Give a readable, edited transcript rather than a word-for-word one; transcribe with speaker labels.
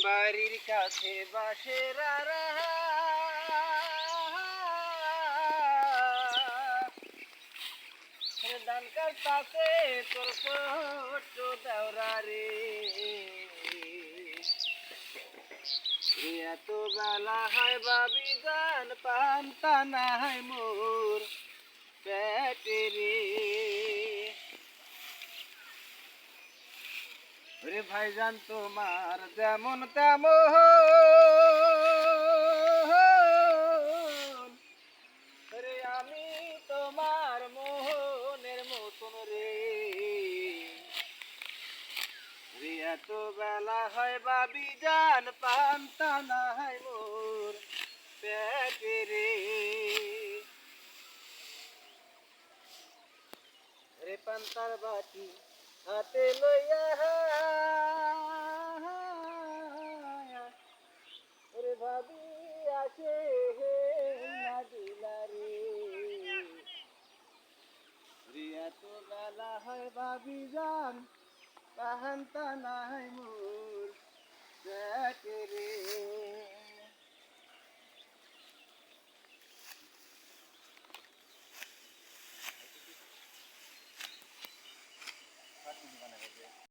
Speaker 1: বাড়ির কাছে বাঁশের আড়া, ধান কাটতাছে তোর ছোট্ট দেওরা রে। এত বেলা হয় বাবি জান পান্তা নাই মোর পেটে রে। রে ভাইজান তোমার যেমন তেমন, রে আমি তোমার মোহনের মতন রে। রে এত বেলা হয় বাবি জান পান্তা নাই মোর পেটে রে। রে পান্তার বাটি হাতে লইয়া ওরে ভাবি আসে না দিলা রে। এত বেলা হয় ভাবি জান পান্তা নাই মোর পেটে রে।